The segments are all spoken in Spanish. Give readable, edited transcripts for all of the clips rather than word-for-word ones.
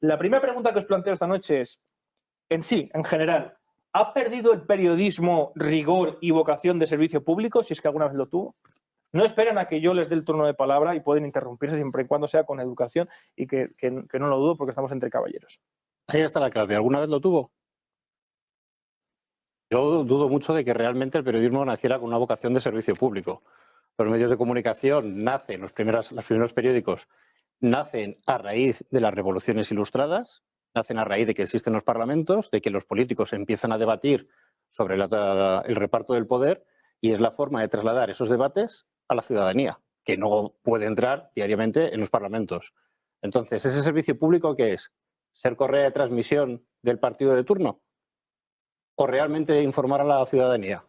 La primera pregunta que os planteo esta noche es, en sí, en general, ¿ha perdido el periodismo rigor y vocación de servicio público, si es que alguna vez lo tuvo? No esperen a que yo les dé el turno de palabra y pueden interrumpirse siempre y cuando sea con educación y que no lo dudo porque estamos entre caballeros. Ahí está la clave. ¿Alguna vez lo tuvo? Yo dudo mucho de que realmente el periodismo naciera con una vocación de servicio público. Los medios de comunicación nacen, los primeros periódicos nacen a raíz de las revoluciones ilustradas, nacen a raíz de que existen los parlamentos, de que los políticos empiezan a debatir sobre el reparto del poder, y es la forma de trasladar esos debates a la ciudadanía, que no puede entrar diariamente en los parlamentos. Entonces, ¿ese servicio público qué es? ¿Ser correa de transmisión del partido de turno? ¿O realmente informar a la ciudadanía?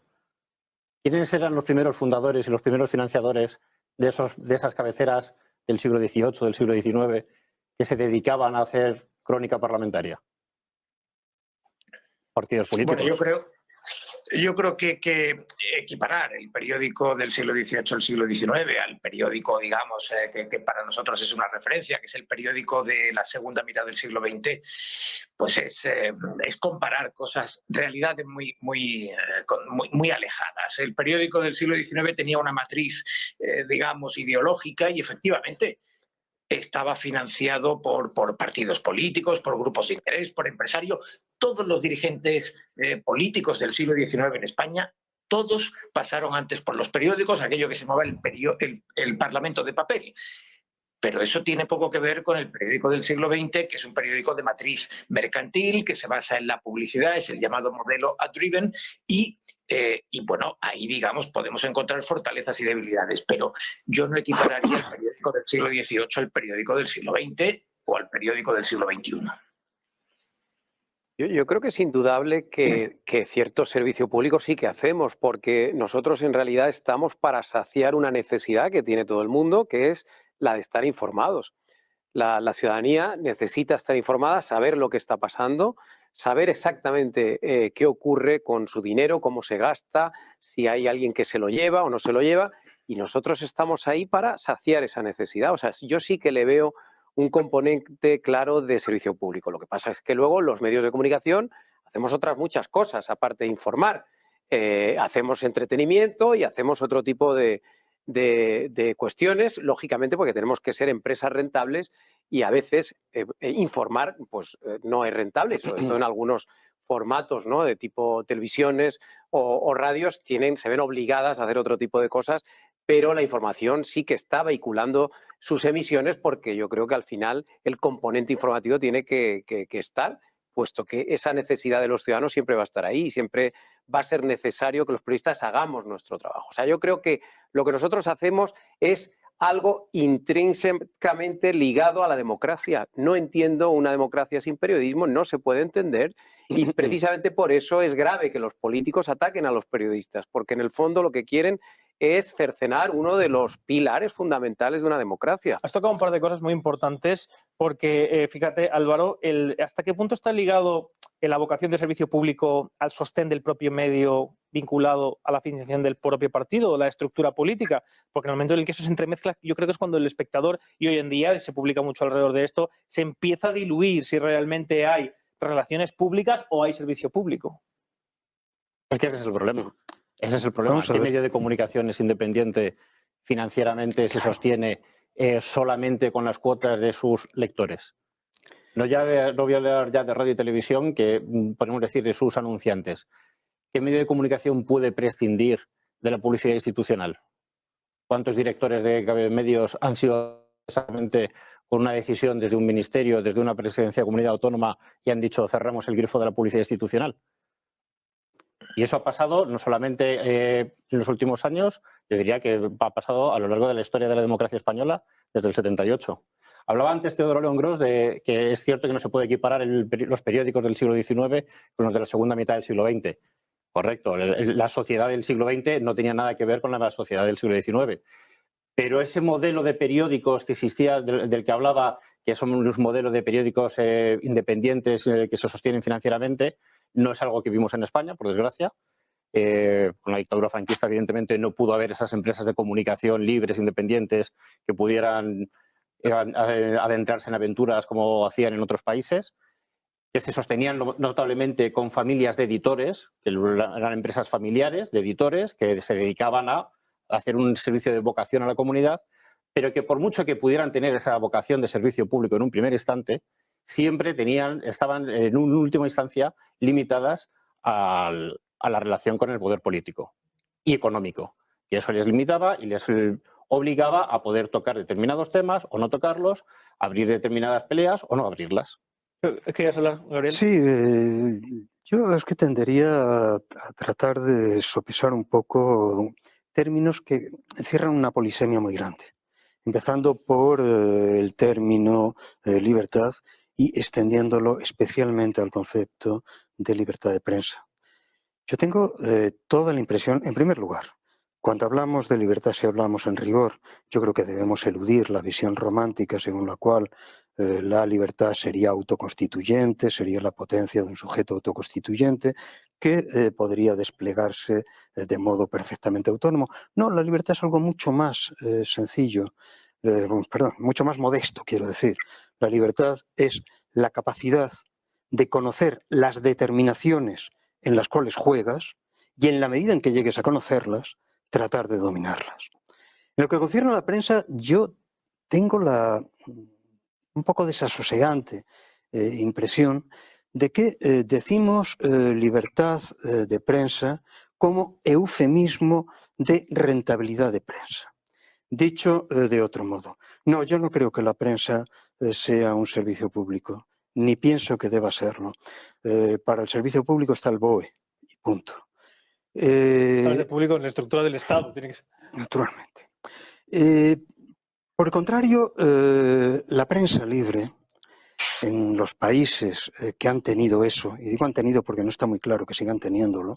¿Quiénes eran los primeros fundadores y los primeros financiadores de esas cabeceras del siglo XVIII, del siglo XIX, que se dedicaban a hacer crónica parlamentaria? Partidos políticos. Bueno, yo creo que equiparar el periódico del siglo XVIII al siglo XIX al periódico, digamos, que para nosotros es una referencia, que es el periódico de la segunda mitad del siglo XX, pues es comparar cosas, realidades muy alejadas. El periódico del siglo XIX tenía una matriz, digamos, ideológica y efectivamente estaba financiado por partidos políticos, por grupos de interés, por empresarios. Todos los dirigentes políticos del siglo XIX en España, todos pasaron antes por los periódicos, aquello que se llamaba el Parlamento de papel. Pero eso tiene poco que ver con el periódico del siglo XX, que es un periódico de matriz mercantil, que se basa en la publicidad, es el llamado modelo ad-driven, y bueno, ahí, digamos, podemos encontrar fortalezas y debilidades, pero yo no equipararía el periódico del siglo XVIII al periódico del siglo XX o al periódico del siglo XXI. Yo creo que es indudable que cierto servicio público sí que hacemos, porque nosotros en realidad estamos para saciar una necesidad que tiene todo el mundo, que es la de estar informados. La ciudadanía necesita estar informada, saber lo que está pasando, saber exactamente qué ocurre con su dinero, cómo se gasta, si hay alguien que se lo lleva o no se lo lleva, y nosotros estamos ahí para saciar esa necesidad. O sea, yo sí que le veo un componente claro de servicio público. Lo que pasa es que luego los medios de comunicación hacemos otras muchas cosas, aparte de informar. Hacemos entretenimiento y hacemos otro tipo de cuestiones, lógicamente porque tenemos que ser empresas rentables y a veces informar pues, no es rentable, sobre todo en algunos formatos, ¿no?, de tipo televisiones o radios se ven obligadas a hacer otro tipo de cosas, pero la información sí que está vehiculando sus emisiones porque yo creo que al final el componente informativo tiene que estar, puesto que esa necesidad de los ciudadanos siempre va a estar ahí y siempre va a ser necesario que los periodistas hagamos nuestro trabajo. O sea, yo creo que lo que nosotros hacemos es algo intrínsecamente ligado a la democracia. No entiendo una democracia sin periodismo, no se puede entender, y precisamente por eso es grave que los políticos ataquen a los periodistas, porque en el fondo lo que quieren es cercenar uno de los pilares fundamentales de una democracia. Has tocado un par de cosas muy importantes porque, fíjate, Álvaro, ¿hasta qué punto está ligado la vocación de servicio público al sostén del propio medio vinculado a la financiación del propio partido o la estructura política? Porque en el momento en el que eso se entremezcla, yo creo que es cuando el espectador, y hoy en día se publica mucho alrededor de esto, se empieza a diluir si realmente hay relaciones públicas o hay servicio público. Es que ese es el problema. Ese es el problema. ¿Qué medio de comunicación es independiente financieramente, se sostiene solamente con las cuotas de sus lectores? No voy a hablar ya de radio y televisión, que podemos decir de sus anunciantes. ¿Qué medio de comunicación puede prescindir de la publicidad institucional? ¿Cuántos directores de medios han sido exactamente con una decisión desde un ministerio, desde una presidencia de comunidad autónoma y han dicho cerramos el grifo de la publicidad institucional? Y eso ha pasado no solamente en los últimos años, yo diría que ha pasado a lo largo de la historia de la democracia española desde el 78. Hablaba antes Teodoro León Gros de que es cierto que no se puede equiparar los periódicos del siglo XIX con los de la segunda mitad del siglo XX. Correcto, la sociedad del siglo XX no tenía nada que ver con la sociedad del siglo XIX. Pero ese modelo de periódicos que existía, del que hablaba, que son los modelos de periódicos independientes que se sostienen financieramente, no es algo que vimos en España, por desgracia. Con la dictadura franquista, evidentemente, no pudo haber esas empresas de comunicación libres, independientes, que pudieran adentrarse en aventuras como hacían en otros países, que se sostenían notablemente con familias de editores, que eran empresas familiares de editores que se dedicaban a hacer un servicio de vocación a la comunidad, pero que por mucho que pudieran tener esa vocación de servicio público en un primer instante, siempre estaban en una última instancia limitadas a la relación con el poder político y económico, y eso les limitaba y les obligaba a poder tocar determinados temas o no tocarlos, abrir determinadas peleas o no abrirlas. ¿Querías hablar, Gabriel? Sí, yo es que tendería a tratar de sopesar un poco términos que encierran una polisemia muy grande, empezando por el término libertad y extendiéndolo especialmente al concepto de libertad de prensa. Yo tengo toda la impresión, en primer lugar, cuando hablamos de libertad, si hablamos en rigor, yo creo que debemos eludir la visión romántica según la cual la libertad sería autoconstituyente, sería la potencia de un sujeto autoconstituyente que podría desplegarse de modo perfectamente autónomo. No, la libertad es algo mucho más sencillo, perdón, mucho más modesto, quiero decir. La libertad es la capacidad de conocer las determinaciones en las cuales juegas y en la medida en que llegues a conocerlas, tratar de dominarlas. En lo que concierne a la prensa, yo tengo un poco desasosegante impresión de que decimos libertad de prensa como eufemismo de rentabilidad de prensa. Dicho de otro modo, no, yo no creo que la prensa sea un servicio público, ni pienso que deba serlo. Para el servicio público está el BOE, y punto. De público en la estructura del Estado. Tiene que ser. Naturalmente. Por el contrario, la prensa libre en los países que han tenido eso, y digo han tenido porque no está muy claro que sigan teniéndolo,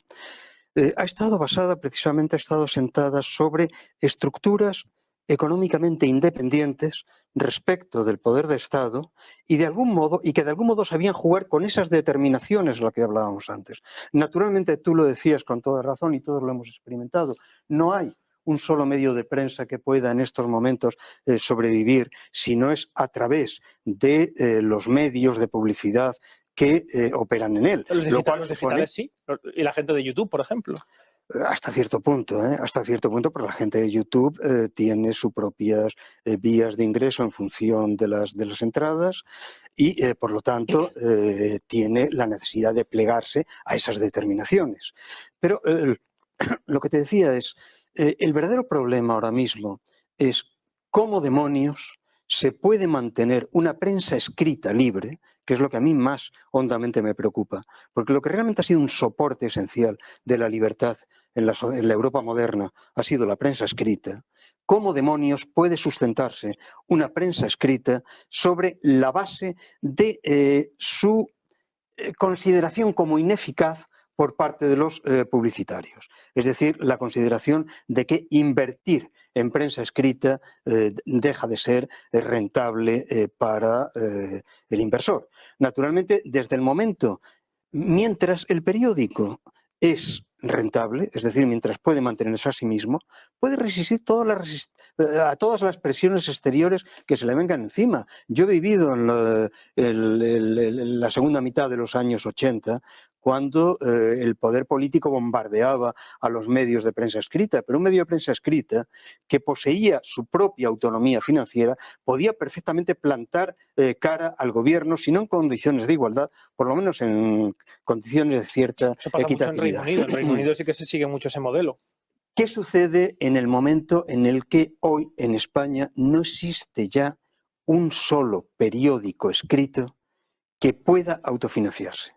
ha estado basada precisamente, ha estado sentada sobre estructuras económicamente independientes respecto del poder de Estado y de algún modo, y que de algún modo sabían jugar con esas determinaciones de las que hablábamos antes. Naturalmente tú lo decías con toda razón y todos lo hemos experimentado. No hay un solo medio de prensa que pueda en estos momentos sobrevivir si no es a través de los medios de publicidad que operan en él. Los digitales sí, y la gente de YouTube, por ejemplo. Hasta cierto punto, pero la gente de YouTube tiene sus propias vías de ingreso en función de las entradas y, por lo tanto, tiene la necesidad de plegarse a esas determinaciones. Pero lo que te decía es, el verdadero problema ahora mismo es cómo demonios se puede mantener una prensa escrita libre, que es lo que a mí más hondamente me preocupa, porque lo que realmente ha sido un soporte esencial de la libertad en la Europa moderna ha sido la prensa escrita. ¿Cómo demonios puede sustentarse una prensa escrita sobre la base de su consideración como ineficaz por parte de los publicitarios? Es decir, la consideración de que invertir en prensa escrita deja de ser rentable para el inversor. Naturalmente, desde el momento, mientras el periódico es rentable, es decir, mientras puede mantenerse a sí mismo, puede resistir a todas las presiones exteriores que se le vengan encima. Yo he vivido en la segunda mitad de los años 80, cuando el poder político bombardeaba a los medios de prensa escrita, pero un medio de prensa escrita que poseía su propia autonomía financiera podía perfectamente plantar cara al gobierno, si no en condiciones de igualdad, por lo menos en condiciones de cierta equitatividad. En Reino Unido sí que se sigue mucho ese modelo. ¿Qué sucede en el momento en el que hoy en España no existe ya un solo periódico escrito que pueda autofinanciarse?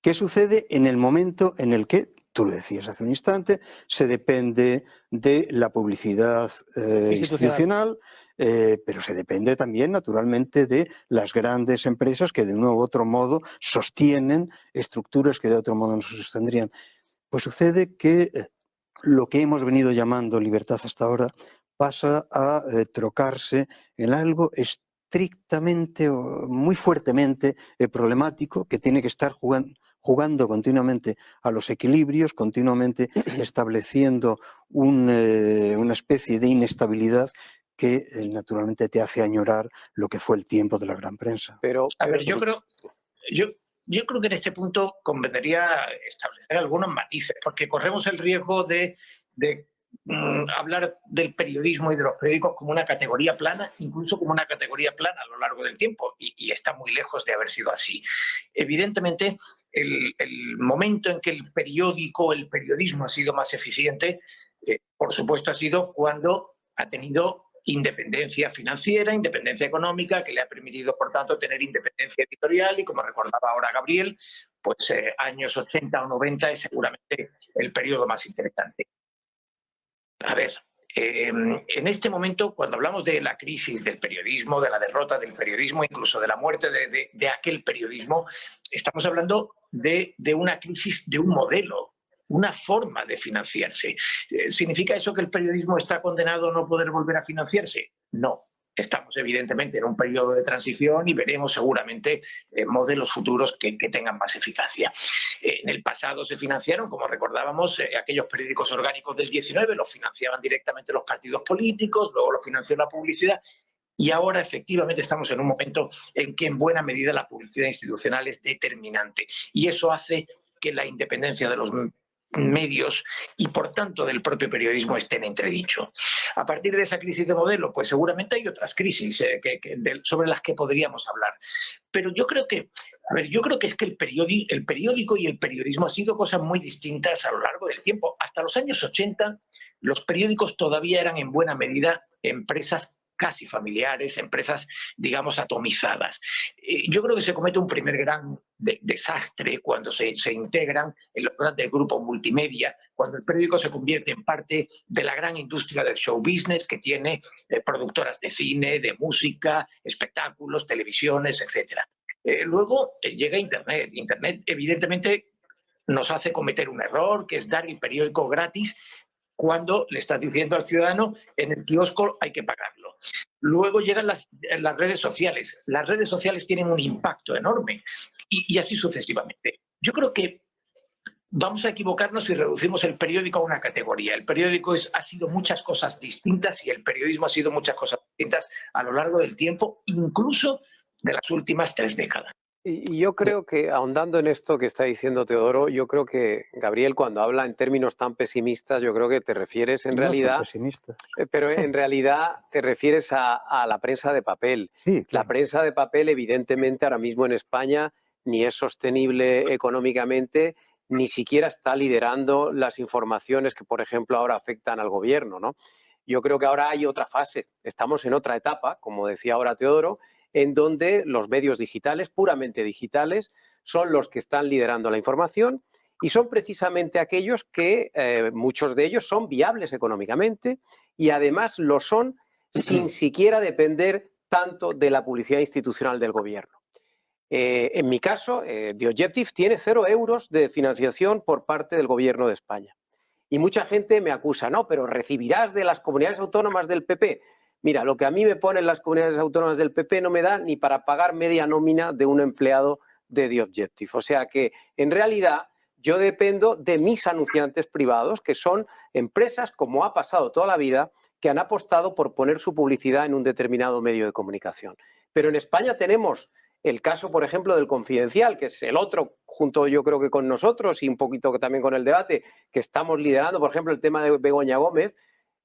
¿Qué sucede en el momento en el que, tú lo decías hace un instante, se depende de la publicidad institucional, pero se depende también, naturalmente, de las grandes empresas que de uno u otro modo sostienen estructuras que de otro modo no se sostendrían? Pues sucede que lo que hemos venido llamando libertad hasta ahora pasa a trocarse en algo estrictamente o muy fuertemente problemático, que tiene que estar jugando continuamente a los equilibrios, continuamente estableciendo una especie de inestabilidad que naturalmente te hace añorar lo que fue el tiempo de la gran prensa. A ver, yo creo que en este punto convendría establecer algunos matices, porque corremos el riesgo de hablar del periodismo y de los periódicos como una categoría plana, incluso como una categoría plana a lo largo del tiempo, y está muy lejos de haber sido así. Evidentemente, el momento en que el periodismo ha sido más eficiente, por supuesto, ha sido cuando ha tenido independencia financiera, independencia económica, que le ha permitido, por tanto, tener independencia editorial, y como recordaba ahora Gabriel, pues años 80 o 90 es seguramente el periodo más interesante. A ver, en este momento, cuando hablamos de la crisis del periodismo, de la derrota del periodismo, incluso de la muerte de aquel periodismo, estamos hablando de una crisis de un modelo, una forma de financiarse. ¿Significa eso que el periodismo está condenado a no poder volver a financiarse? No. Estamos evidentemente en un periodo de transición y veremos seguramente modelos futuros que tengan más eficacia. En el pasado se financiaron, como recordábamos, aquellos periódicos orgánicos del 19, los financiaban directamente los partidos políticos, luego los financió la publicidad, y ahora efectivamente estamos en un momento en que en buena medida la publicidad institucional es determinante, y eso hace que la independencia de los medios y por tanto del propio periodismo estén en entredicho. A partir de esa crisis de modelo, pues seguramente hay otras crisis sobre las que podríamos hablar. Pero yo creo que, es que el periódico y el periodismo han sido cosas muy distintas a lo largo del tiempo. Hasta los años 80, los periódicos todavía eran en buena medida empresas casi familiares, empresas, digamos, atomizadas. Yo creo que se comete un primer gran desastre cuando se integran en los grandes grupos multimedia, cuando el periódico se convierte en parte de la gran industria del show business, que tiene productoras de cine, de música, espectáculos, televisiones, etc. Luego llega Internet. Internet, evidentemente, nos hace cometer un error, que es dar el periódico gratis cuando le estás diciendo al ciudadano en el kiosco hay que pagarlo. Luego llegan las redes sociales. Las redes sociales tienen un impacto enorme y así sucesivamente. Yo creo que vamos a equivocarnos si reducimos el periódico a una categoría. El periódico ha sido muchas cosas distintas y el periodismo ha sido muchas cosas distintas a lo largo del tiempo, incluso de las últimas 3 décadas. Y yo creo que, ahondando en esto que está diciendo Teodoro, yo creo que, Gabriel, cuando habla en términos tan pesimistas, yo creo que te refieres en realidad... Pero en realidad te refieres a la prensa de papel. Sí, claro. La prensa de papel, evidentemente, ahora mismo en España ni es sostenible económicamente, ni siquiera está liderando las informaciones que, por ejemplo, ahora afectan al gobierno, ¿no? Yo creo que ahora hay otra fase. Estamos en otra etapa, como decía ahora Teodoro, en donde los medios digitales, puramente digitales, son los que están liderando la información y son precisamente aquellos que muchos de ellos son viables económicamente y además lo son sin siquiera depender tanto de la publicidad institucional del gobierno. En mi caso, The Objective tiene 0 euros de financiación por parte del gobierno de España. Y mucha gente me acusa, no, pero recibirás de las comunidades autónomas del PP. Mira, lo que a mí me ponen las comunidades autónomas del PP no me da ni para pagar media nómina de un empleado de The Objective. O sea que, en realidad, yo dependo de mis anunciantes privados, que son empresas, como ha pasado toda la vida, que han apostado por poner su publicidad en un determinado medio de comunicación. Pero en España tenemos el caso, por ejemplo, del Confidencial, que es el otro, junto yo creo que con nosotros y un poquito también con el debate, que estamos liderando, por ejemplo, el tema de Begoña Gómez.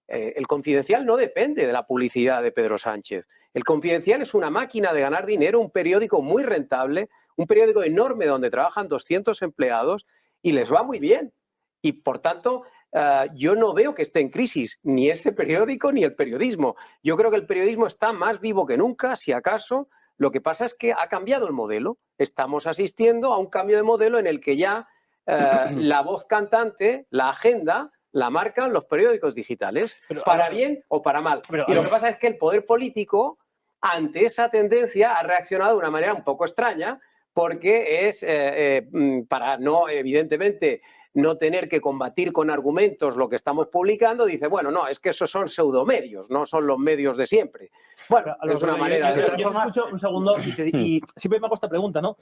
El Confidencial no depende de la publicidad de Pedro Sánchez. El Confidencial es una máquina de ganar dinero, un periódico muy rentable, un periódico enorme donde trabajan 200 empleados y les va muy bien. Y, por tanto, yo no veo que esté en crisis ni ese periódico ni el periodismo. Yo creo que el periodismo está más vivo que nunca, si acaso. Lo que pasa es que ha cambiado el modelo. Estamos asistiendo a un cambio de modelo en el que ya la voz cantante, la agenda, la marcan los periódicos digitales, para bien o para mal. Y lo que pasa es que el poder político, ante esa tendencia, ha reaccionado de una manera un poco extraña, porque es para no, evidentemente, no tener que combatir con argumentos lo que estamos publicando, dice, bueno, no, es que esos son pseudomedios, no son los medios de siempre. Bueno, es una manera de... Yo escucho un segundo y siempre me hago esta pregunta, ¿no?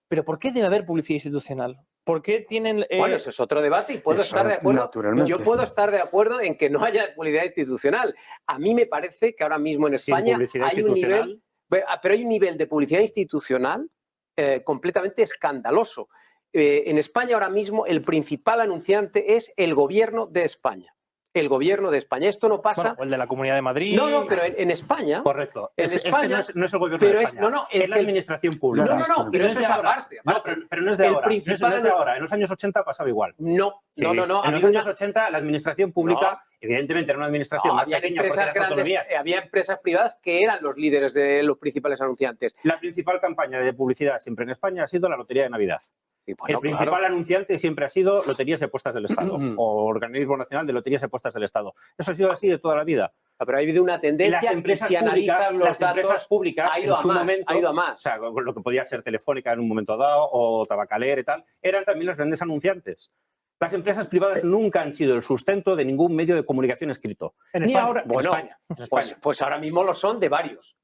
pero ¿por qué debe haber publicidad institucional? ¿Por qué tienen...? Bueno, eso es otro debate y puedo estar de acuerdo. Naturalmente. Yo puedo estar de acuerdo en que no haya publicidad institucional. A mí me parece que ahora mismo en España hay un nivel, pero hay un nivel de publicidad institucional completamente escandaloso. En España ahora mismo el principal anunciante es el Gobierno de España. El Gobierno de España. Esto no pasa... Bueno, o el de la Comunidad de Madrid... No, pero en España... Correcto. En España, no es el Gobierno de España. Es la administración pública. No, pero eso es aparte. No, pero no es de ahora. No es de ahora. En los años 80 pasaba igual. No. En los años 80 la administración pública, evidentemente, era una administración más pequeña porque las autonomías... Había empresas privadas que eran los líderes de los principales anunciantes. La principal campaña de publicidad siempre en España ha sido la Lotería de Navidad. Y bueno, el principal anunciante siempre ha sido Loterías y Apuestas del Estado o Organismo Nacional de Loterías y Apuestas del Estado. Eso ha sido así de toda la vida. Pero ha habido una tendencia y si analizas los datos públicas ha ido a más. O sea, lo que podía ser Telefónica en un momento dado o Tabacalera y tal, eran también los grandes anunciantes. Las empresas privadas nunca han sido el sustento de ningún medio de comunicación escrito. Ni ahora en España. Pues ahora mismo lo son de varios.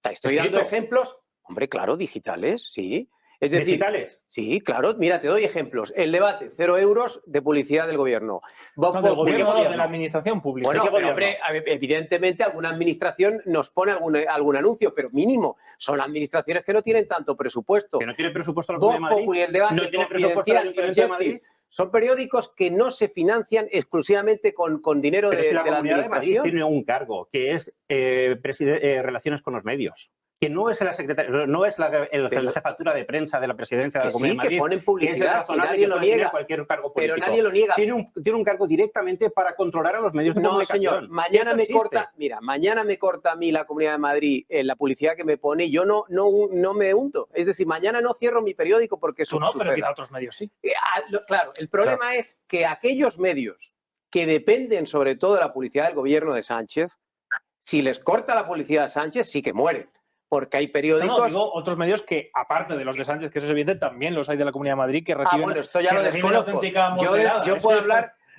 Estoy dando ejemplos, hombre, claro, digitales, sí. Es decir, ¿digitales? Sí, claro. Mira, te doy ejemplos. El debate, 0 euros de publicidad del gobierno. Del gobierno, de la administración pública. Bueno, pero, hombre, evidentemente alguna administración nos pone algún anuncio, pero mínimo. Son administraciones que no tienen tanto presupuesto. Que no tienen presupuesto la Comunidad de Madrid. El debate no tiene presupuesto la Ayuntamiento de Madrid. Son periódicos que no se financian exclusivamente con dinero de la Comunidad de Madrid administración. tiene un cargo que es relaciones con los medios. Que no es la secretaria, no es la jefatura de prensa de la presidencia de la Comunidad de Madrid, que ponen publicidad, si nadie lo niega. Cualquier cargo político. Pero nadie lo niega. Tiene un cargo direcamente para controlar a los medios de comunicación. No, señor. Mañana me corta a mí la Comunidad de Madrid la publicidad que me pone. Yo no me hundo. Es decir, mañana no cierro mi periódico porque eso no, pero quizá otros medios sí. Claro, el problema es que aquellos medios que dependen sobre todo de la publicidad del gobierno de Sánchez, si les corta la publicidad a Sánchez, sí que mueren. Porque hay periódicos... No, digo otros medios que, aparte de los de Sánchez, que eso es evidente, también los hay de la Comunidad de Madrid que reciben... bueno, esto ya lo desconozco.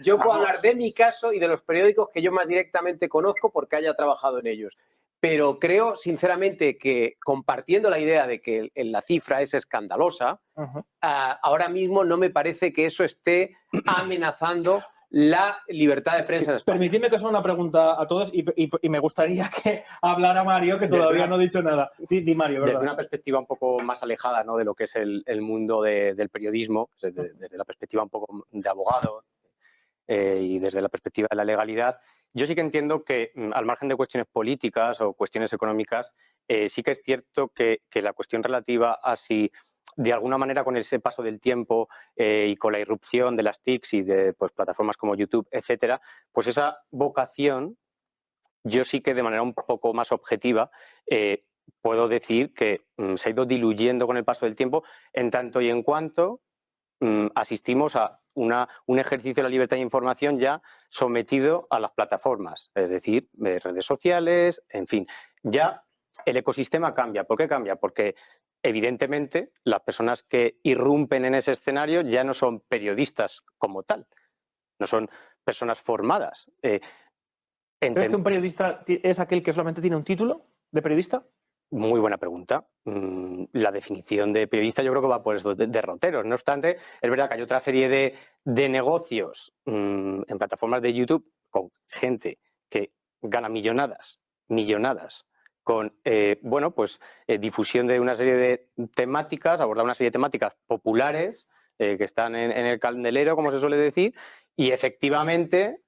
Yo puedo hablar de mi caso y de los periódicos que yo más directamente conozco porque haya trabajado en ellos. Pero creo, sinceramente, que compartiendo la idea de que la cifra es escandalosa, ahora mismo no me parece que eso esté amenazando la libertad de prensa en España. Permitidme que os haga una pregunta a todos y me gustaría que hablara Mario, que todavía no ha dicho nada. Di Mario, ¿verdad? Desde una perspectiva un poco más alejada, ¿no?, de lo que es el mundo del periodismo, desde la perspectiva un poco de abogado y desde la perspectiva de la legalidad, yo sí que entiendo que, al margen de cuestiones políticas o cuestiones económicas, sí que es cierto que la cuestión relativa a si de alguna manera con ese paso del tiempo y con la irrupción de las TICs y de plataformas como YouTube, etcétera, pues esa vocación, yo sí que de manera un poco más objetiva puedo decir que se ha ido diluyendo con el paso del tiempo en tanto y en cuanto asistimos a un ejercicio de la libertad de información ya sometido a las plataformas, es decir, redes sociales, en fin, ya el ecosistema cambia. ¿Por qué cambia? Porque evidentemente, las personas que irrumpen en ese escenario ya no son periodistas como tal, no son personas formadas. ¿Crees que un periodista es aquel que solamente tiene un título de periodista? Muy buena pregunta. La definición de periodista yo creo que va por esos derroteros. No obstante, es verdad que hay otra serie de negocios en plataformas de YouTube con gente que gana millonadas, con difusión de una serie de temáticas, abordar una serie de temáticas populares que están en el candelero, como se suele decir, y efectivamente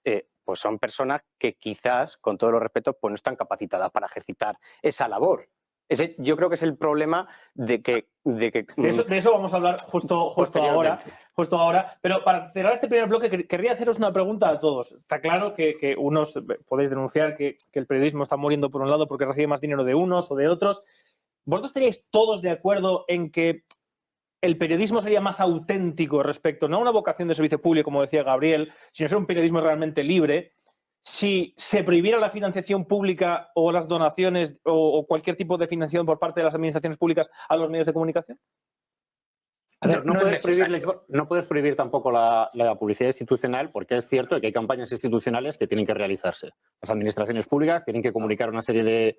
pues son personas que quizás, con todos los respetos, pues no están capacitadas para ejercitar esa labor. Ese, yo creo que es el problema de que de eso vamos a hablar justo ahora. Pero para cerrar este primer bloque, querría haceros una pregunta a todos. Está claro que unos podéis denunciar que el periodismo está muriendo por un lado porque recibe más dinero de unos o de otros. ¿Vosotros estaríais todos de acuerdo en que el periodismo sería más auténtico respecto no a una vocación de servicio público, como decía Gabriel, sino a ser un periodismo realmente libre, si se prohibiera la financiación pública o las donaciones o cualquier tipo de financiación por parte de las administraciones públicas a los medios de comunicación? A ver, no puedes prohibir tampoco la publicidad institucional, porque es cierto que hay campañas institucionales que tienen que realizarse. Las administraciones públicas tienen que comunicar una serie de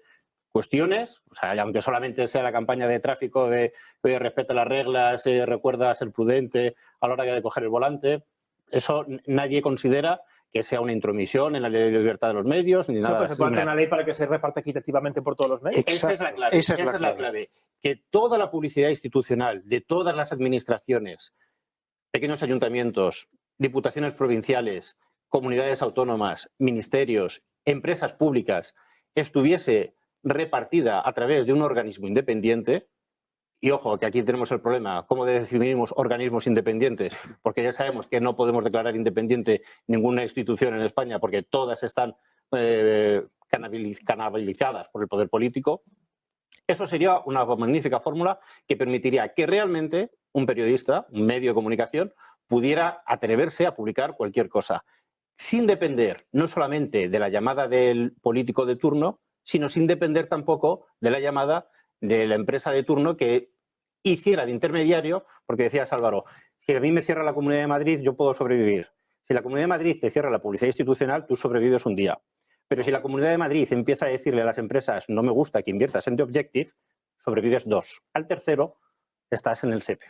cuestiones, o sea, aunque solamente sea la campaña de tráfico de respeta las reglas, recuerda ser prudente a la hora de coger el volante, eso nadie considera que sea una intromisión en la libertad de los medios ni nada. No, pues se puede hacer una ley para que se reparta equitativamente por todos los medios. Exacto. Esa es la clave. Esa es la clave. Que toda la publicidad institucional de todas las administraciones, pequeños ayuntamientos, diputaciones provinciales, comunidades autónomas, ministerios, empresas públicas, estuviese repartida a través de un organismo independiente. Y ojo, que aquí tenemos el problema, ¿cómo definimos organismos independientes? Porque ya sabemos que no podemos declarar independiente ninguna institución en España porque todas están canalizadas por el poder político. Eso sería una magnífica fórmula que permitiría que realmente un periodista, un medio de comunicación, pudiera atreverse a publicar cualquier cosa, sin depender no solamente de la llamada del político de turno, sino sin depender tampoco de la llamada de la empresa de turno que hiciera de intermediario, porque decías, Álvaro, si a mí me cierra la Comunidad de Madrid, yo puedo sobrevivir. Si la Comunidad de Madrid te cierra la publicidad institucional, tú sobrevives un día. Pero si la Comunidad de Madrid empieza a decirle a las empresas, no me gusta que inviertas en The Objective, sobrevives 2. Al tercero, estás en el SEPE.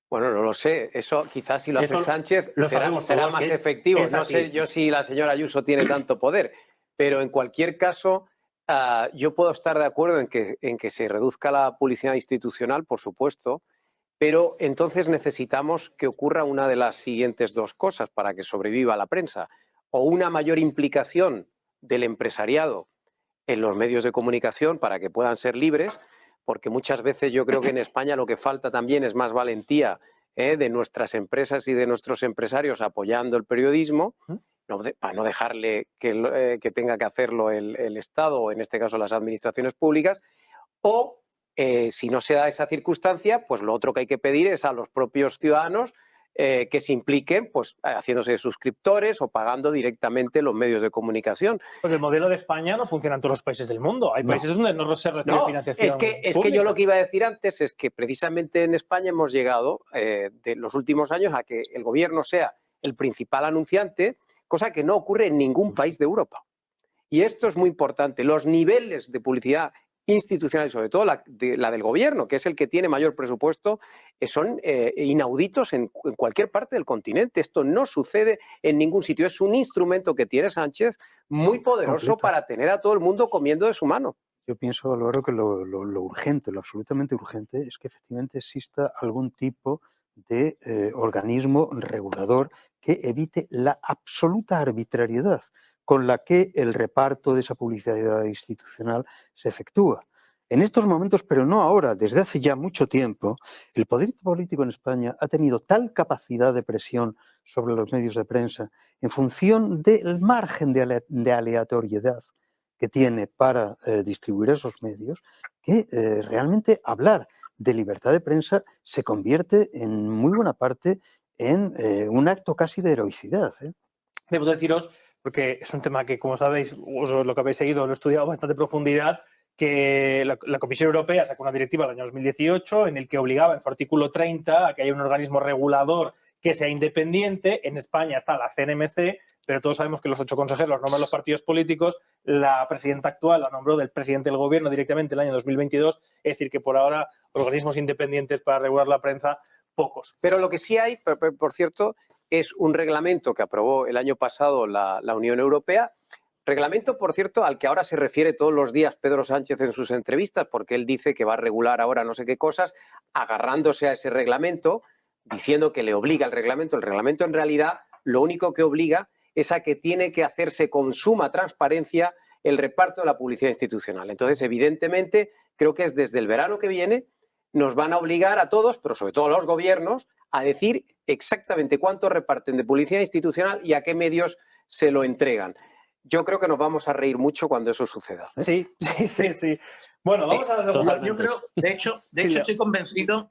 Bueno, no lo sé. Eso quizás si lo hace Sánchez será más efectivo. No sé yo si la señora Ayuso tiene tanto poder. Pero en cualquier caso, yo puedo estar de acuerdo en que se reduzca la publicidad institucional, por supuesto, pero entonces necesitamos que ocurra una de las siguientes dos cosas para que sobreviva la prensa. O una mayor implicación del empresariado en los medios de comunicación para que puedan ser libres, porque muchas veces yo creo que en España lo que falta también es más valentía de nuestras empresas y de nuestros empresarios apoyando el periodismo, para no dejarle que tenga que hacerlo el Estado o en este caso las administraciones públicas, o si no se da esa circunstancia, pues lo otro que hay que pedir es a los propios ciudadanos que se impliquen pues haciéndose suscriptores o pagando directamente los medios de comunicación. Pues el modelo de España no funciona en todos los países del mundo. Hay países donde no se recibe financiación. Es que yo lo que iba a decir antes es que precisamente en España hemos llegado de los últimos años a que el gobierno sea el principal anunciante, cosa que no ocurre en ningún país de Europa. Y esto es muy importante. Los niveles de publicidad institucional y sobre todo la del gobierno, que es el que tiene mayor presupuesto, son inauditos en cualquier parte del continente. Esto no sucede en ningún sitio. Es un instrumento que tiene Sánchez muy poderoso para tener a todo el mundo comiendo de su mano. Yo pienso, Álvaro, que lo urgente, lo absolutamente urgente, es que efectivamente exista algún tipo de organismo regulador que evite la absoluta arbitrariedad con la que el reparto de esa publicidad institucional se efectúa. En estos momentos, pero no ahora, desde hace ya mucho tiempo, el poder político en España ha tenido tal capacidad de presión sobre los medios de prensa en función del margen de aleatoriedad que tiene para distribuir esos medios, que realmente hablar de libertad de prensa se convierte en muy buena parte en un acto casi de heroicidad. Debo deciros, porque es un tema que, como sabéis, lo que habéis seguido, lo he estudiado bastante profundidad, que la Comisión Europea sacó una directiva en el año 2018 en el que obligaba en su artículo 30 a que haya un organismo regulador que sea independiente. En España está la CNMC, pero todos sabemos que los 8 consejeros los nombran los partidos políticos. La presidenta actual la nombró del presidente del gobierno directamente en el año 2022. Es decir, que por ahora organismos independientes para regular la prensa, pocos. Pero lo que sí hay, por cierto, es un reglamento que aprobó el año pasado la Unión Europea. Reglamento, por cierto, al que ahora se refiere todos los días Pedro Sánchez en sus entrevistas, porque él dice que va a regular ahora no sé qué cosas, agarrándose a ese reglamento, diciendo que le obliga el reglamento. El reglamento, en realidad, lo único que obliga es a que tiene que hacerse con suma transparencia el reparto de la publicidad institucional. Entonces, evidentemente, creo que es desde el verano que viene, nos van a obligar a todos, pero sobre todo a los gobiernos, a decir exactamente cuánto reparten de publicidad institucional y a qué medios se lo entregan. Yo creo que nos vamos a reír mucho cuando eso suceda. Sí. Bueno, vamos a la segunda. Yo creo, de hecho estoy convencido.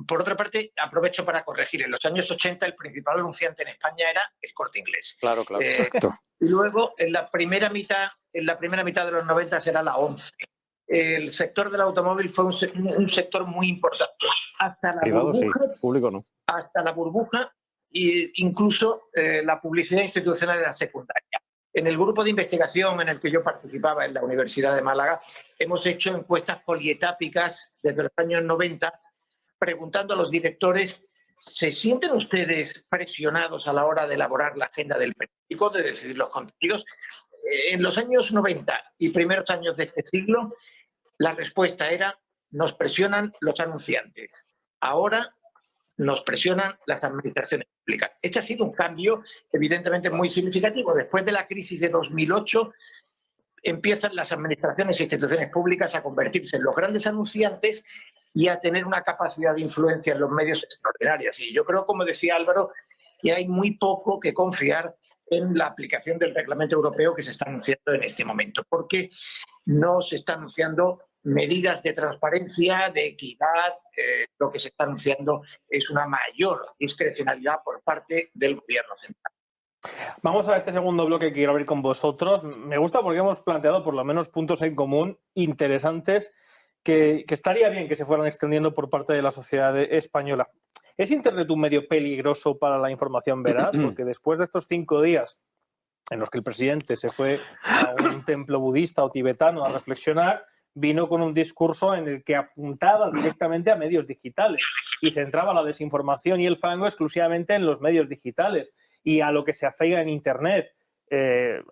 Por otra parte, aprovecho para corregir. En los años 80 el principal anunciante en España era el Corte Inglés. Claro. Exacto. Y luego, en la primera mitad de los 90 era la ONCE. El sector del automóvil fue un sector muy importante. Hasta la privado burbuja, sí, público no. Hasta la burbuja e incluso la publicidad institucional era secundaria. En el grupo de investigación en el que yo participaba en la Universidad de Málaga, hemos hecho encuestas polietápicas desde los años 90, preguntando a los directores: ¿se sienten ustedes presionados a la hora de elaborar la agenda del periódico, de decidir los contenidos? En los años 90 y primeros años de este siglo, la respuesta era: nos presionan los anunciantes. Ahora nos presionan las administraciones públicas. Este ha sido un cambio evidentemente muy significativo. Después de la crisis de 2008, empiezan las administraciones e instituciones públicas a convertirse en los grandes anunciantes y a tener una capacidad de influencia en los medios extraordinaria. Y yo creo, como decía Álvaro, que hay muy poco que confiar en la aplicación del reglamento europeo que se está anunciando en este momento, porque no se está anunciando medidas de transparencia, de equidad. Lo que se está anunciando es una mayor discrecionalidad por parte del gobierno central. Vamos a este segundo bloque que quiero abrir con vosotros. Me gusta porque hemos planteado por lo menos puntos en común interesantes que estaría bien que se fueran extendiendo por parte de la sociedad española. ¿Es Internet un medio peligroso para la información veraz? Porque después de estos 5 días en los que el presidente se fue a un templo budista o tibetano a reflexionar, vino con un discurso en el que apuntaba directamente a medios digitales y centraba la desinformación y el fango exclusivamente en los medios digitales y a lo que se hacía en Internet.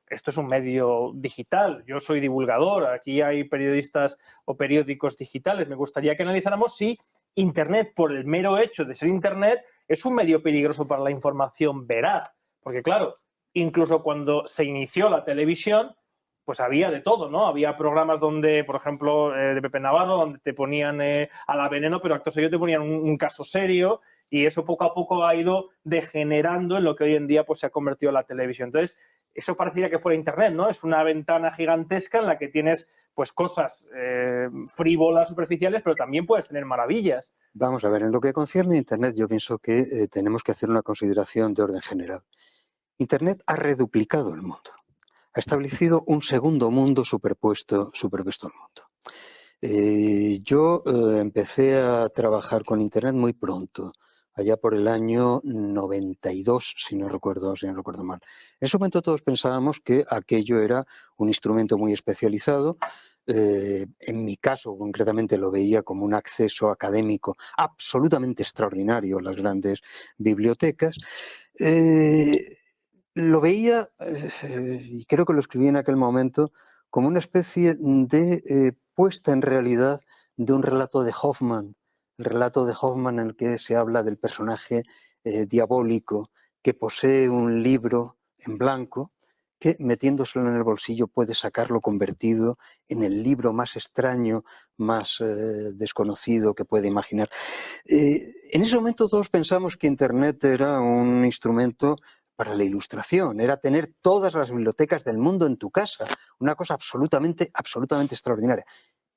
Esto es un medio digital, yo soy divulgador, aquí hay periodistas o periódicos digitales. Me gustaría que analizáramos si Internet, por el mero hecho de ser Internet, es un medio peligroso para la información veraz. Porque claro, incluso cuando se inició la televisión, pues había de todo, ¿no? Había programas donde, por ejemplo, de Pepe Navarro, donde te ponían a la veneno, pero acto seguido te ponían un caso serio, y eso poco a poco ha ido degenerando en lo que hoy en día pues, se ha convertido en la televisión. Entonces, eso parecería que fuera Internet, ¿no? Es una ventana gigantesca en la que tienes pues cosas frívolas, superficiales, pero también puedes tener maravillas. Vamos a ver, en lo que concierne a Internet, yo pienso que tenemos que hacer una consideración de orden general. Internet ha reduplicado el mundo. Ha establecido un segundo mundo superpuesto al mundo. Yo empecé a trabajar con Internet muy pronto, allá por el año 92, si no recuerdo mal. En ese momento todos pensábamos que aquello era un instrumento muy especializado. En mi caso, concretamente, lo veía como un acceso académico absolutamente extraordinario a las grandes bibliotecas. Lo veía, y creo que lo escribí en aquel momento, como una especie de puesta en realidad de un relato de Hoffman, el relato de Hoffman en el que se habla del personaje diabólico que posee un libro en blanco que metiéndoselo en el bolsillo puede sacarlo convertido en el libro más extraño, más desconocido que puede imaginar. En ese momento todos pensamos que Internet era un instrumento para la ilustración, era tener todas las bibliotecas del mundo en tu casa, una cosa absolutamente extraordinaria.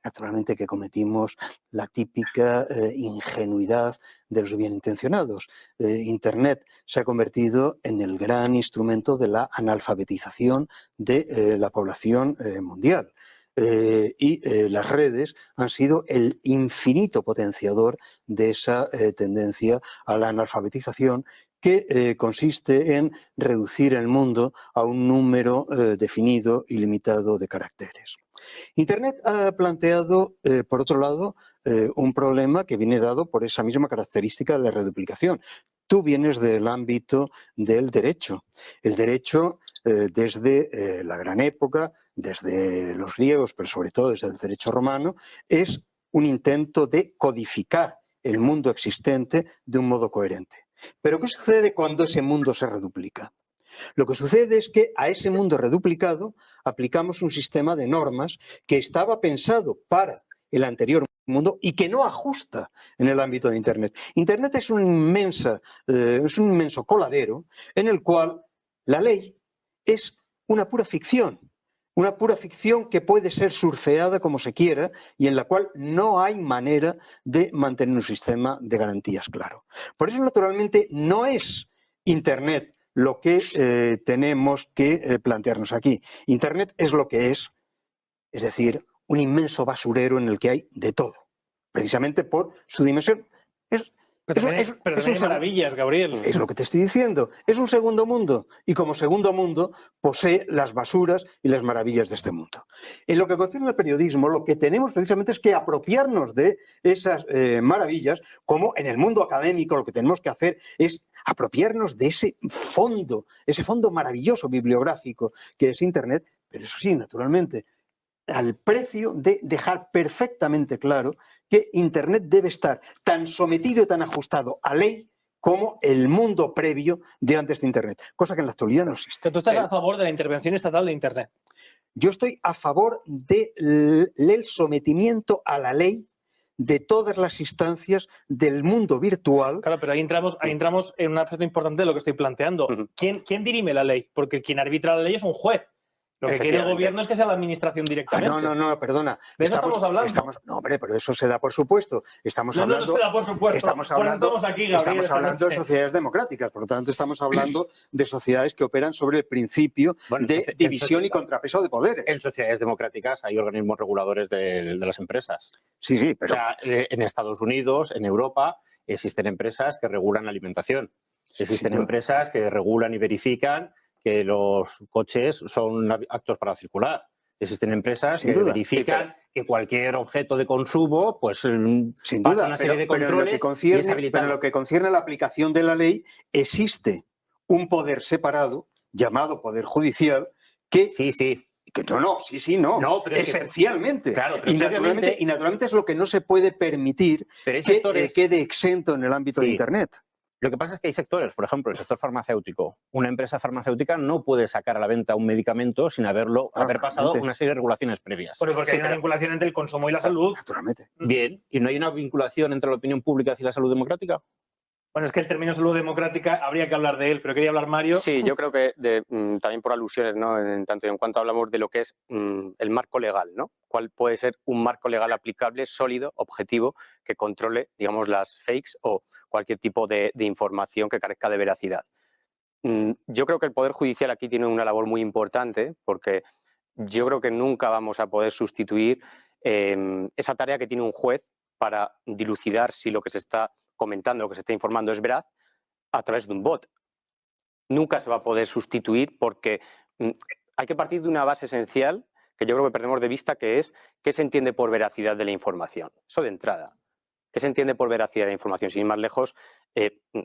Naturalmente que cometimos la típica ingenuidad de los bien intencionados. Internet se ha convertido en el gran instrumento de la analfabetización de la población mundial. Y las redes han sido el infinito potenciador de esa tendencia a la analfabetización que consiste en reducir el mundo a un número definido y limitado de caracteres. Internet ha planteado, por otro lado, un problema que viene dado por esa misma característica de la reduplicación. Tú vienes del ámbito del derecho. El derecho, desde la gran época, desde los griegos, pero sobre todo desde el derecho romano, es un intento de codificar el mundo existente de un modo coherente. Pero ¿qué sucede cuando ese mundo se reduplica? Lo que sucede es que a ese mundo reduplicado aplicamos un sistema de normas que estaba pensado para el anterior mundo y que no ajusta en el ámbito de Internet. Internet es un inmenso coladero en el cual la ley es una pura ficción que puede ser surfeada como se quiera y en la cual no hay manera de mantener un sistema de garantías claro. Por eso, naturalmente, no es Internet lo que tenemos que plantearnos aquí. Internet es lo que es decir, un inmenso basurero en el que hay de todo, precisamente por su dimensión. Es Pero también hay maravillas, Gabriel. Es lo que te estoy diciendo. Es un segundo mundo. Y como segundo mundo posee las basuras y las maravillas de este mundo. En lo que concierne al periodismo, lo que tenemos precisamente es que apropiarnos de esas maravillas, como en el mundo académico lo que tenemos que hacer es apropiarnos de ese fondo maravilloso bibliográfico que es Internet, pero eso sí, naturalmente, al precio de dejar perfectamente claro que Internet debe estar tan sometido y tan ajustado a ley como el mundo previo de antes de Internet, cosa que en la actualidad no existe. ¿Tú estás a favor de la intervención estatal de Internet? Yo estoy a favor del sometimiento a la ley de todas las instancias del mundo virtual. Claro, pero ahí entramos en un aspecto importante de lo que estoy planteando. ¿Quién dirime la ley? Porque quien arbitra la ley es un juez. Lo que quiere el gobierno es que sea la administración directamente. No, perdona. ¿De eso estamos hablando? No, hombre, pero eso se da por supuesto. Estamos hablando, no se da por supuesto. Estamos hablando de sociedades democráticas, por lo tanto estamos hablando de sociedades que operan sobre el principio de división y contrapeso de poderes. En sociedades democráticas hay organismos reguladores de las empresas. Sí, pero... O sea, en Estados Unidos, en Europa, existen empresas que regulan la alimentación. Existen empresas que regulan y verifican que los coches son aptos para circular. Existen empresas que verifican que cualquier objeto de consumo, pues sin pasa duda, una serie de controles pero en lo que concierne a la aplicación de la ley, existe un poder separado, llamado Poder Judicial, que... Sí. No, pero esencialmente. Claro, y naturalmente es lo que no se puede permitir que quede exento en el ámbito de Internet. Lo que pasa es que hay sectores, por ejemplo, el sector farmacéutico. Una empresa farmacéutica no puede sacar a la venta un medicamento sin haber pasado una serie de regulaciones previas. Porque hay una vinculación entre el consumo y la salud. Naturalmente. Bien, ¿y no hay una vinculación entre la opinión pública y la salud democrática? Bueno, es que el término salud democrática habría que hablar de él, pero quería hablar Mario. Sí, yo creo que también por alusiones, ¿no? En tanto y en cuanto hablamos de lo que es el marco legal, ¿no? ¿Cuál puede ser un marco legal aplicable, sólido, objetivo, que controle, digamos, las fakes o cualquier tipo de información que carezca de veracidad? Yo creo que el Poder Judicial aquí tiene una labor muy importante, porque yo creo que nunca vamos a poder sustituir esa tarea que tiene un juez para dilucidar si lo que se está comentando, lo que se está informando es veraz a través de un bot. Nunca se va a poder sustituir porque hay que partir de una base esencial que yo creo que perdemos de vista, que es qué se entiende por veracidad de la información. Eso de entrada. ¿Qué se entiende por veracidad de la información? Sin ir más lejos,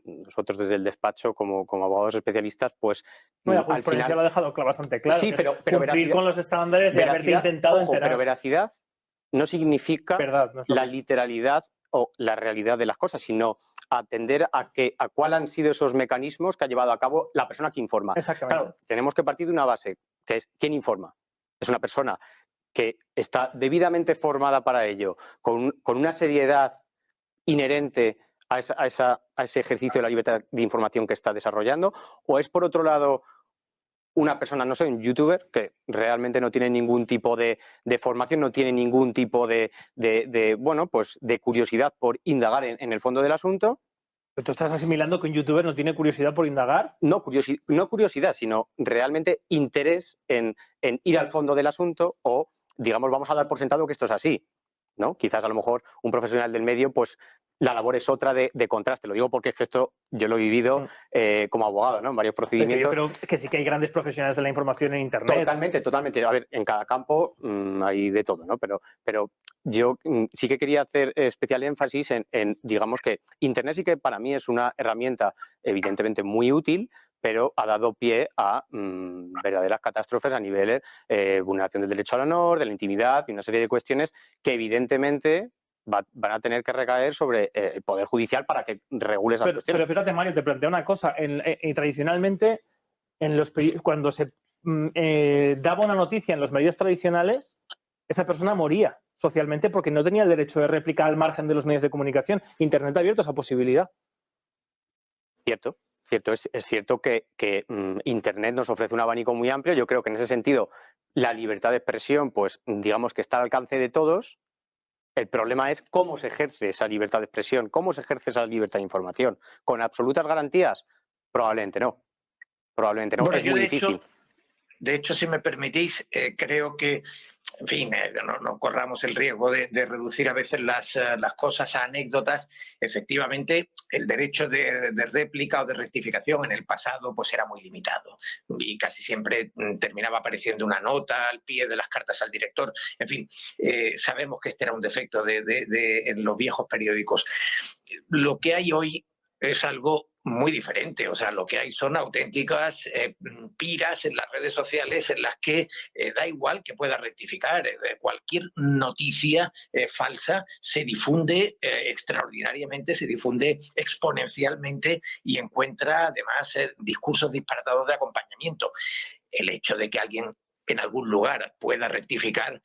nosotros desde el despacho, como abogados especialistas, pues al final lo ha dejado bastante claro. Sí, pero cumplir veracidad, con los estándares de haberte intentado enterar. Pero veracidad no significa la literalidad o la realidad de las cosas, sino atender a cuál han sido esos mecanismos que ha llevado a cabo la persona que informa. Exactamente. Claro, tenemos que partir de una base, que es ¿quién informa? Es una persona que está debidamente formada para ello, con una seriedad inherente a ese ejercicio de la libertad de información que está desarrollando, o es, por otro lado, una persona, no sé, un youtuber que realmente no tiene ningún tipo de formación, no tiene ningún tipo de curiosidad por indagar en el fondo del asunto. ¿Pero tú estás asimilando que un youtuber no tiene curiosidad por indagar? No curiosidad, sino realmente interés en ir al fondo del asunto o, digamos, vamos a dar por sentado que esto es así, ¿no? Quizás a lo mejor un profesional del medio, pues la labor es otra de contraste. Lo digo porque es que esto yo lo he vivido como abogado, ¿no? En varios procedimientos. Yo creo que sí que hay grandes profesionales de la información en Internet. Totalmente. A ver, en cada campo hay de todo, ¿no? Pero yo sí que quería hacer especial énfasis en, digamos, que Internet sí que para mí es una herramienta evidentemente muy útil, pero ha dado pie a verdaderas catástrofes a nivel vulneración del derecho al honor, de la intimidad y una serie de cuestiones que evidentemente van a tener que recaer sobre el Poder Judicial para que regule esas cuestiones. Pero fíjate, Mario, te planteo una cosa. Tradicionalmente, cuando se daba una noticia en los medios tradicionales, esa persona moría socialmente porque no tenía el derecho de réplica al margen de los medios de comunicación. Internet ha abierto esa posibilidad. Cierto. Es cierto que Internet nos ofrece un abanico muy amplio. Yo creo que en ese sentido la libertad de expresión, pues digamos que está al alcance de todos. El problema es cómo se ejerce esa libertad de expresión, cómo se ejerce esa libertad de información. ¿Con absolutas garantías? Probablemente no. Bueno, es muy difícil. De hecho, si me permitís, creo que en fin, no corramos el riesgo de reducir a veces las cosas a anécdotas. Efectivamente, el derecho de réplica o de rectificación en el pasado pues era muy limitado y casi siempre terminaba apareciendo una nota al pie de las cartas al director. En fin, sabemos que este era un defecto en los viejos periódicos. Lo que hay hoy es algo muy diferente. O sea, lo que hay son auténticas piras en las redes sociales en las que da igual que pueda rectificar. Cualquier noticia falsa se difunde extraordinariamente, se difunde exponencialmente y encuentra además discursos disparatados de acompañamiento. El hecho de que alguien en algún lugar pueda rectificar,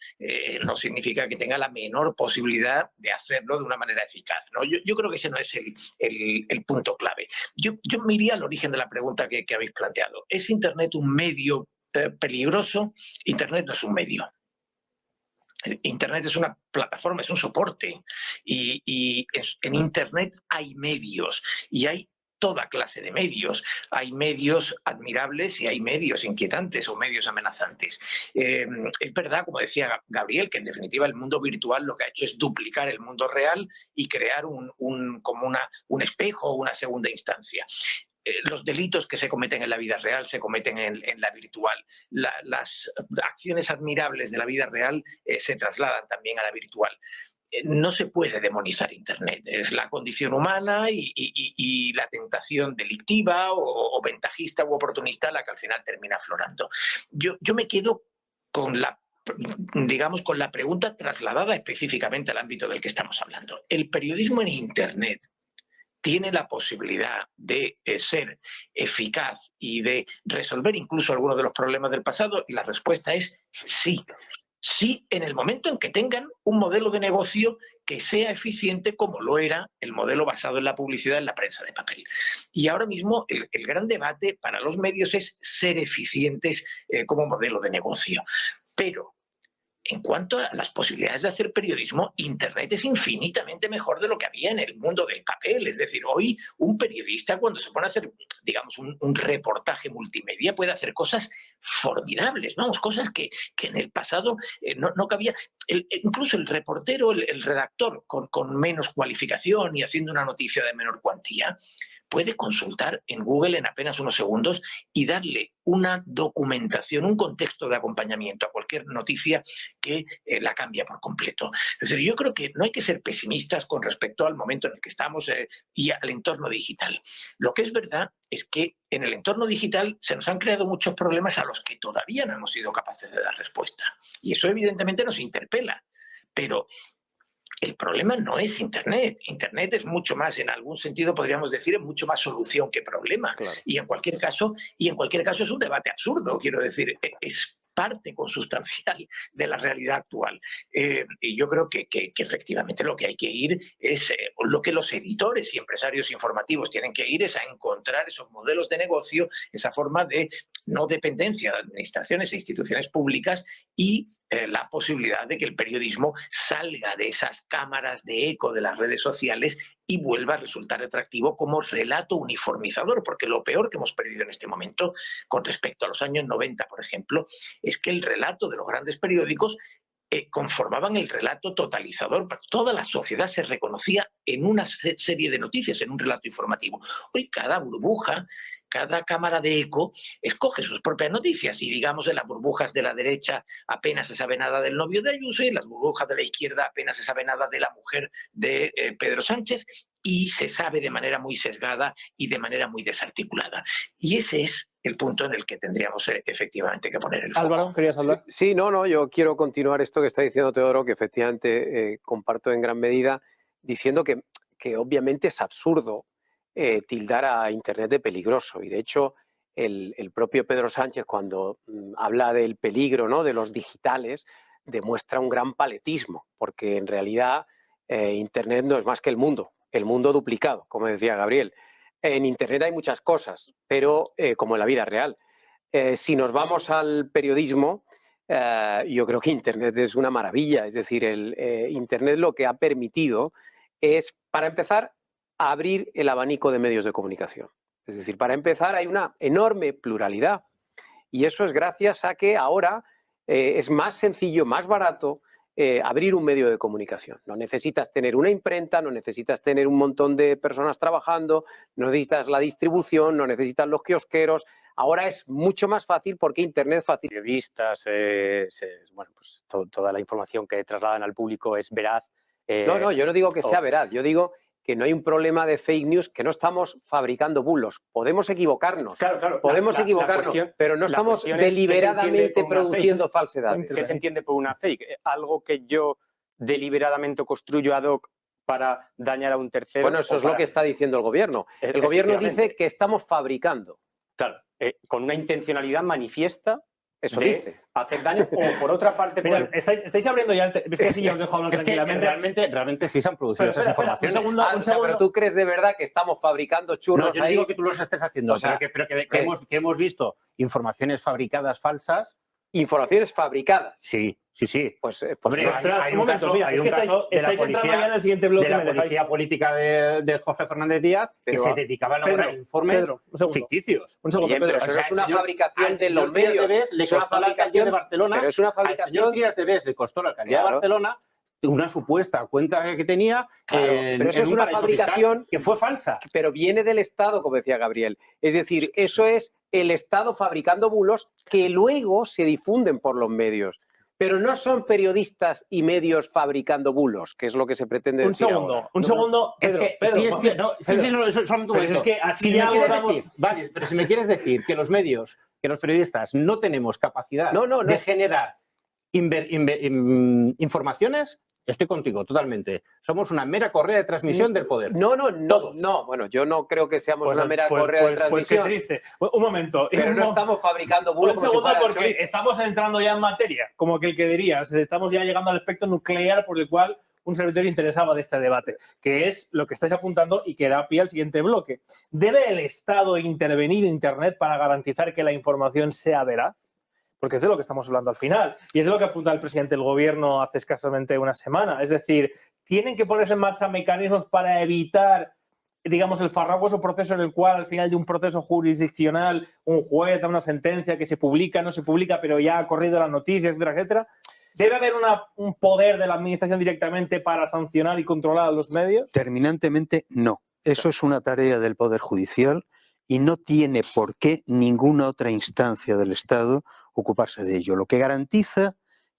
no significa que tenga la menor posibilidad de hacerlo de una manera eficaz, ¿no? Yo creo que ese no es el punto clave. Yo me iría al origen de la pregunta que habéis planteado. ¿Es Internet un medio peligroso? Internet no es un medio. Internet es una plataforma, es un soporte. Y en Internet hay medios y hay toda clase de medios. Hay medios admirables y hay medios inquietantes o medios amenazantes. Es verdad, como decía Gabriel, que en definitiva el mundo virtual lo que ha hecho es duplicar el mundo real y crear como un espejo o una segunda instancia. Los delitos que se cometen en la vida real se cometen en la virtual. Las acciones admirables de la vida real se trasladan también a la virtual. No se puede demonizar Internet. Es la condición humana y la tentación delictiva o ventajista u oportunista la que al final termina aflorando. Yo me quedo con con la pregunta trasladada específicamente al ámbito del que estamos hablando. ¿El periodismo en Internet tiene la posibilidad de ser eficaz y de resolver incluso algunos de los problemas del pasado? Y la respuesta es sí. Sí, en el momento en que tengan un modelo de negocio que sea eficiente como lo era el modelo basado en la publicidad en la prensa de papel. Y ahora mismo el gran debate para los medios es ser eficientes como modelo de negocio. Pero en cuanto a las posibilidades de hacer periodismo, Internet es infinitamente mejor de lo que había en el mundo del papel. Es decir, hoy un periodista cuando se pone a hacer, digamos, un reportaje multimedia puede hacer cosas formidables, vamos, cosas que en el pasado no cabía. Incluso el reportero, el redactor con menos cualificación y haciendo una noticia de menor cuantía, puede consultar en Google en apenas unos segundos y darle una documentación, un contexto de acompañamiento a cualquier noticia que la cambia por completo. Es decir, yo creo que no hay que ser pesimistas con respecto al momento en el que estamos y al entorno digital. Lo que es verdad es que en el entorno digital se nos han creado muchos problemas a los que todavía no hemos sido capaces de dar respuesta. Y eso evidentemente nos interpela. Pero el problema no es Internet. Internet es mucho más, en algún sentido podríamos decir, es mucho más solución que problema. Claro. Y en cualquier caso es un debate absurdo, quiero decir, es parte consustancial de la realidad actual. Y yo creo que efectivamente lo que hay que ir es, lo que los editores y empresarios informativos tienen que ir es a encontrar esos modelos de negocio, esa forma de no dependencia de administraciones e instituciones públicas y la posibilidad de que el periodismo salga de esas cámaras de eco de las redes sociales y vuelva a resultar atractivo como relato uniformizador, porque lo peor que hemos perdido en este momento con respecto a los años 90, por ejemplo, es que el relato de los grandes periódicos conformaban el relato totalizador. Toda la sociedad se reconocía en una serie de noticias, en un relato informativo. Hoy cada burbuja, cada cámara de eco escoge sus propias noticias y digamos en las burbujas de la derecha apenas se sabe nada del novio de Ayuso y en las burbujas de la izquierda apenas se sabe nada de la mujer de Pedro Sánchez y se sabe de manera muy sesgada y de manera muy desarticulada. Y ese es el punto en el que tendríamos efectivamente que poner el foco. Álvaro, ¿querías hablar? Sí, yo quiero continuar esto que está diciendo Teodoro, que efectivamente comparto en gran medida, diciendo que obviamente es absurdo tildar a Internet de peligroso. Y de hecho, el propio Pedro Sánchez, cuando habla del peligro, ¿no?, de los digitales, demuestra un gran paletismo, porque en realidad Internet no es más que el mundo duplicado, como decía Gabriel. En Internet hay muchas cosas, pero como en la vida real. Si nos vamos al periodismo, yo creo que Internet es una maravilla. Es decir, Internet lo que ha permitido es, para empezar, abrir el abanico de medios de comunicación. Es decir, para empezar, hay una enorme pluralidad. Y eso es gracias a que ahora es más sencillo, más barato abrir un medio de comunicación. No necesitas tener una imprenta, no necesitas tener un montón de personas trabajando, no necesitas la distribución, no necesitas los kiosqueros. Ahora es mucho más fácil porque Internet facilita. Periodistas, bueno, pues toda la información que trasladan al público es veraz. No, yo no digo que sea veraz, yo digo que no hay un problema de fake news, que no estamos fabricando bulos. Podemos equivocarnos, Claro, podemos equivocarnos, pero no estamos deliberadamente produciendo falsedades. ¿Qué se entiende por una fake? Algo que yo deliberadamente construyo ad hoc para dañar a un tercero. Bueno, eso es lo que está diciendo el gobierno. El gobierno dice que estamos fabricando. Claro, con una intencionalidad manifiesta. Eso dice. Hacer daño, o por otra parte... Mira, estáis abriendo ya el es que sí, ya os dejo hablar tranquilamente. Realmente sí se han producido esas informaciones. Un segundo. Pero tú crees de verdad que estamos fabricando churros No, yo no ahí. digo que tú los estés haciendo, O sea, pero que hemos visto informaciones fabricadas falsas. Informaciones fabricadas. Sí. Pues Hombre, espera, hay un un momento, caso, mira, hay es un que caso de la estáis entrando policía, ya en el siguiente bloque. de la me dejáis. policía política de Jorge Fernández Díaz, que se dedicaba a elaborar informes ficticios. Un segundo, Bien, pero Pedro. eso es una fabricación de señor los medios. Díaz de Bes le costó a la alcaldía de Barcelona. Pero es una Al señor fabricación. Díaz de Bes le costó a la alcaldía de Barcelona una supuesta cuenta que tenía pero eso es una fabricación que fue falsa. Pero viene del Estado, como decía Gabriel. Es decir, eso es el Estado fabricando bulos que luego se difunden por los medios. Pero no son periodistas y medios fabricando bulos, que es lo que se pretende decir. Un segundo. Pedro, es que así ya abordamos. Vale, pero si me quieres decir que los medios, que los periodistas no tenemos capacidad de generar informaciones, estoy contigo totalmente. Somos una mera correa de transmisión del poder. No. Bueno, yo no creo que seamos una mera correa de transmisión. Pues qué triste. Un momento. Pero no estamos fabricando bulos. Un segundo, porque estamos entrando ya en materia, como que el que dirías. Estamos ya llegando al aspecto nuclear por el cual un servidor interesaba de este debate, que es lo que estáis apuntando y que da pie al siguiente bloque. ¿Debe el Estado intervenir en Internet para garantizar que la información sea veraz? Porque es de lo que estamos hablando al final. Y es de lo que apunta el presidente del gobierno hace escasamente una semana. Es decir, tienen que ponerse en marcha mecanismos para evitar, digamos, el farragoso proceso en el cual al final de un proceso jurisdiccional un juez da una sentencia que se publica, no se publica, pero ya ha corrido la noticia, etcétera, etcétera. ¿Debe haber un poder de la administración directamente para sancionar y controlar a los medios? Terminantemente, no. Eso es una tarea del Poder Judicial y no tiene por qué ninguna otra instancia del Estado ocuparse de ello. Lo que garantiza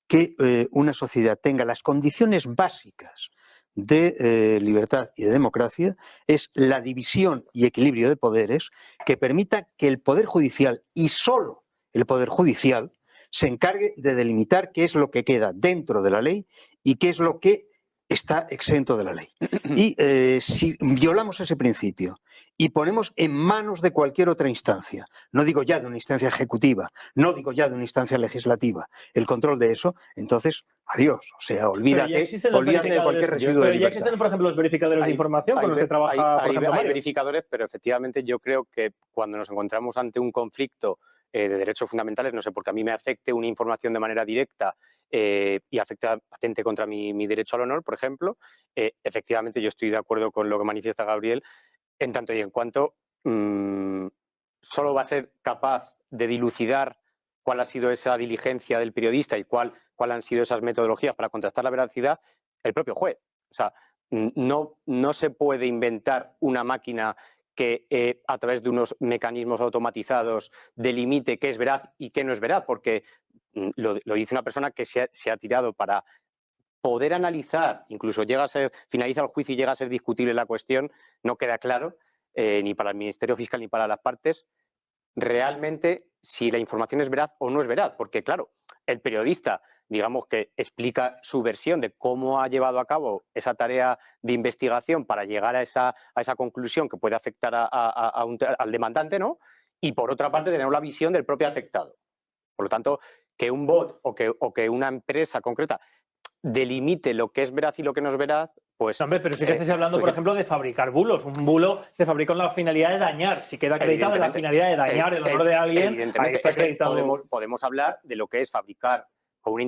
que una sociedad tenga las condiciones básicas de libertad y de democracia es la división y equilibrio de poderes que permita que el Poder Judicial y solo el Poder Judicial se encargue de delimitar qué es lo que queda dentro de la ley y qué es lo que está exento de la ley. Y si violamos ese principio y ponemos en manos de cualquier otra instancia, no digo ya de una instancia ejecutiva, no digo ya de una instancia legislativa, el control de eso, entonces, adiós. O sea, olvídate de cualquier residuo de libertad. Ya existen, por ejemplo, los verificadores de información con los que trabaja, por ejemplo, hay verificadores, pero efectivamente yo creo que cuando nos encontramos ante un conflicto de derechos fundamentales, no sé, porque a mí me afecte una información de manera directa y afecta patente contra mi derecho al honor, por ejemplo, efectivamente yo estoy de acuerdo con lo que manifiesta Gabriel, en tanto y en cuanto solo va a ser capaz de dilucidar cuál ha sido esa diligencia del periodista y cuál han sido esas metodologías para contrastar la veracidad el propio juez. O sea, no se puede inventar una máquina que a través de unos mecanismos automatizados delimite qué es veraz y qué no es veraz, porque lo dice una persona que se ha tirado para poder analizar, incluso finaliza el juicio y llega a ser discutible la cuestión, no queda claro, ni para el Ministerio Fiscal ni para las partes, realmente si la información es veraz o no es veraz, porque claro, el periodista, digamos que explica su versión de cómo ha llevado a cabo esa tarea de investigación para llegar a esa conclusión que puede afectar al demandante, ¿no? Y por otra parte tenemos la visión del propio afectado. Por lo tanto, que un bot o que una empresa concreta delimite lo que es veraz y lo que no es veraz, pues... No, hombre, pero sí que estáis hablando, por ejemplo, de fabricar bulos. Un bulo se fabrica con la finalidad de dañar. Si queda acreditado en la finalidad de dañar el honor de alguien, ahí está acreditado. Podemos hablar de lo que es fabricar con una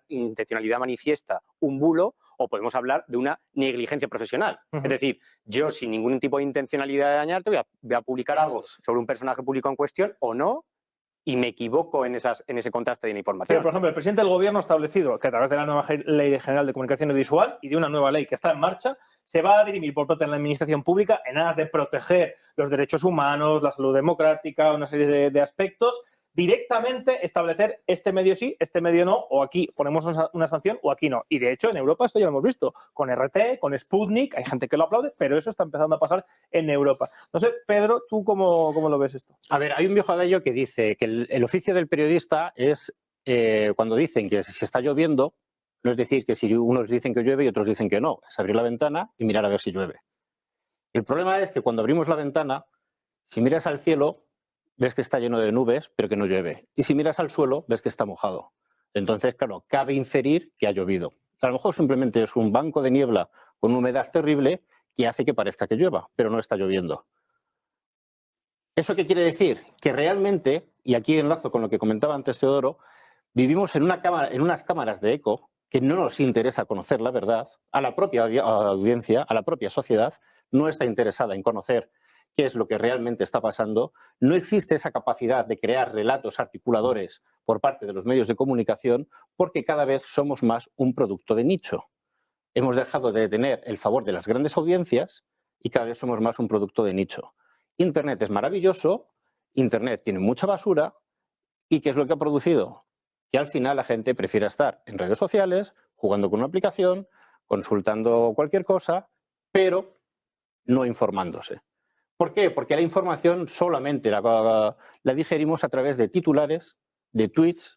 intencionalidad manifiesta un bulo, o podemos hablar de una negligencia profesional. Es decir, yo sin ningún tipo de intencionalidad de dañarte voy a publicar algo sobre un personaje público en cuestión o no, y me equivoco en ese contraste de la información. Pero, por ejemplo, el presidente del gobierno ha establecido que a través de la nueva Ley General de Comunicación Audiovisual y de una nueva ley que está en marcha, se va a dirimir por parte de la administración pública en aras de proteger los derechos humanos, la salud democrática, una serie de aspectos, directamente establecer este medio sí, este medio no, o aquí ponemos una sanción o aquí no. Y de hecho en Europa esto ya lo hemos visto, con RT, con Sputnik, hay gente que lo aplaude, pero eso está empezando a pasar en Europa. No sé, Pedro, ¿tú cómo lo ves esto? A ver, hay un viejo adagio que dice que el oficio del periodista es, cuando dicen que se está lloviendo, no es decir que si unos dicen que llueve y otros dicen que no, es abrir la ventana y mirar a ver si llueve. El problema es que cuando abrimos la ventana, si miras al cielo, ves que está lleno de nubes, pero que no llueve. Y si miras al suelo, ves que está mojado. Entonces, claro, cabe inferir que ha llovido. A lo mejor simplemente es un banco de niebla con una humedad terrible que hace que parezca que llueva, pero no está lloviendo. ¿Eso qué quiere decir? Que realmente, y aquí enlazo con lo que comentaba antes Teodoro, vivimos en unas cámaras de eco que no nos interesa conocer la verdad, a la propia audiencia, a la propia sociedad, no está interesada en conocer qué es lo que realmente está pasando, no existe esa capacidad de crear relatos articuladores por parte de los medios de comunicación porque cada vez somos más un producto de nicho. Hemos dejado de tener el favor de las grandes audiencias y cada vez somos más un producto de nicho. Internet es maravilloso, Internet tiene mucha basura y ¿qué es lo que ha producido? Que al final la gente prefiere estar en redes sociales, jugando con una aplicación, consultando cualquier cosa, pero no informándose. ¿Por qué? Porque la información solamente la digerimos a través de titulares, de tweets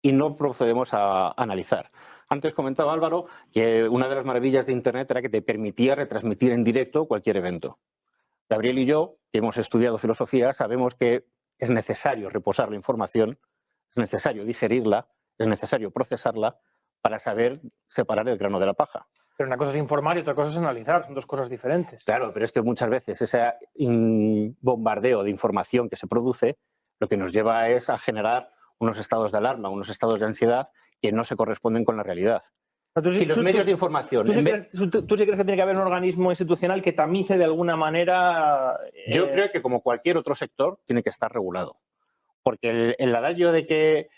y no procedemos a analizar. Antes comentaba Álvaro que una de las maravillas de Internet era que te permitía retransmitir en directo cualquier evento. Gabriel y yo, que hemos estudiado filosofía, sabemos que es necesario reposar la información, es necesario digerirla, es necesario procesarla para saber separar el grano de la paja. Pero una cosa es informar y otra cosa es analizar, son dos cosas diferentes. Claro, pero es que muchas veces ese bombardeo de información que se produce lo que nos lleva es a generar unos estados de alarma, unos estados de ansiedad que no se corresponden con la realidad. Si los medios de información... ¿Tú sí crees que tiene que haber un organismo institucional que tamice de alguna manera...? Yo creo que como cualquier otro sector tiene que estar regulado. Porque el adagio de que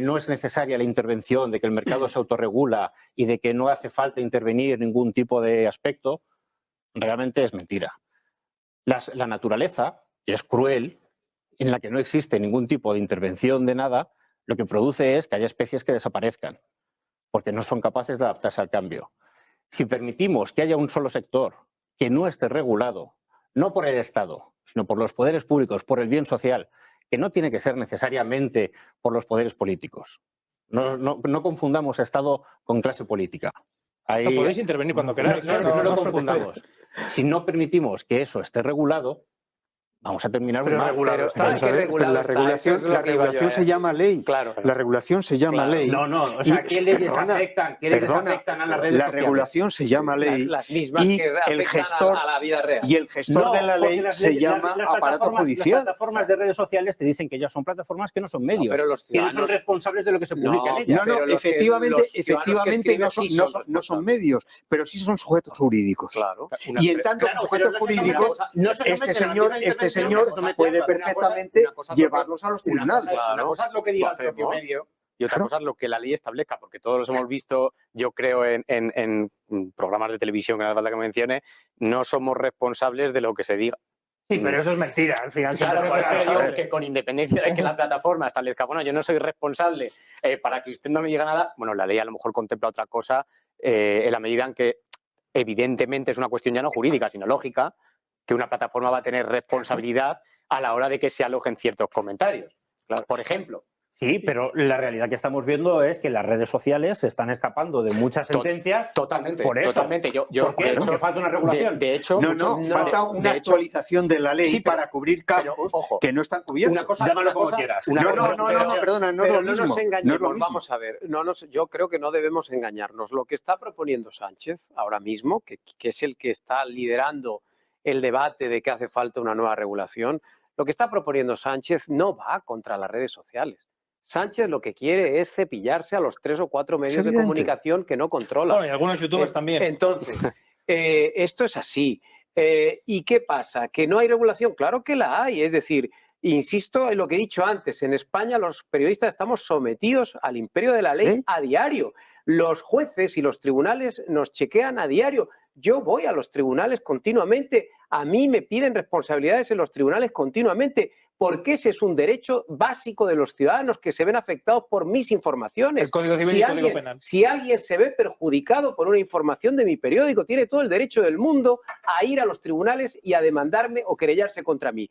no es necesaria la intervención, de que el mercado se autorregula y de que no hace falta intervenir en ningún tipo de aspecto, realmente es mentira. La naturaleza, que es cruel, en la que no existe ningún tipo de intervención de nada, lo que produce es que haya especies que desaparezcan, porque no son capaces de adaptarse al cambio. Si permitimos que haya un solo sector que no esté regulado, no por el Estado, sino por los poderes públicos, por el bien social, que no tiene que ser necesariamente por los poderes políticos. No confundamos Estado con clase política. No podéis intervenir cuando queráis. No lo confundamos. Si no permitimos que eso esté regulado, vamos a terminar muy mal. La regulación se llama ley. Claro. La regulación se llama ley. No, o sea, ¿qué leyes afectan a las redes sociales? La regulación se llama ley. Las mismas y que el afectan gestor a la vida real. Y el gestor de la ley se llama aparato judicial. Las plataformas de redes sociales te dicen que ya son plataformas que no son medios, pero los que no son responsables de lo que se publica en ellas. Efectivamente no son medios, pero sí son sujetos jurídicos. Claro. Y en tanto que sujetos jurídicos, este señor puede perfectamente llevarlos a los tribunales. Una cosa es lo que diga el propio medio y otra cosa es lo que la ley establezca, porque todos los hemos visto, yo creo, en programas de televisión, que no hace falta que mencione, no somos responsables de lo que se diga. Sí, pero eso es mentira. Al final, claro, que con independencia de que la plataforma establezca, bueno, yo no soy responsable para que usted no me diga nada, bueno, la ley a lo mejor contempla otra cosa en la medida en que evidentemente es una cuestión ya no jurídica, sino lógica, que una plataforma va a tener responsabilidad a la hora de que se alojen ciertos comentarios. Claro. Por ejemplo. Sí, pero la realidad que estamos viendo es que las redes sociales se están escapando de muchas sentencias. Totalmente. Por eso. Totalmente. ¿Por qué? Porque falta una regulación. De hecho, falta una actualización de la ley para cubrir campos que no están cubiertos. Llámalo como quieras. Perdona, no es lo mismo. Nos engañemos, vamos a ver. Yo creo que no debemos engañarnos. Lo que está proponiendo Sánchez ahora mismo, que es el que está liderando el debate de que hace falta una nueva regulación, lo que está proponiendo Sánchez no va contra las redes sociales. Sánchez lo que quiere es cepillarse a los 3 o 4 medios de comunicación que no controla. Bueno, y algunos youtubers también. Entonces, esto es así. ¿Y qué pasa? ¿Que no hay regulación? Claro que la hay. Es decir, Insisto en lo que he dicho antes, en España los periodistas estamos sometidos al imperio de la ley a diario. Los jueces y los tribunales nos chequean a diario. Yo voy a los tribunales continuamente, a mí me piden responsabilidades en los tribunales continuamente, porque ese es un derecho básico de los ciudadanos que se ven afectados por mis informaciones. El Código Civil y el Código Penal. Si alguien se ve perjudicado por una información de mi periódico, tiene todo el derecho del mundo a ir a los tribunales y a demandarme o querellarse contra mí.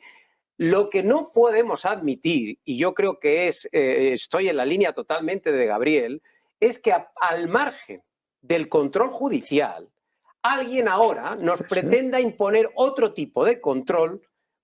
Lo que no podemos admitir, y yo creo que estoy en la línea totalmente de Gabriel, es que al margen del control judicial, alguien ahora nos pretenda imponer otro tipo de control,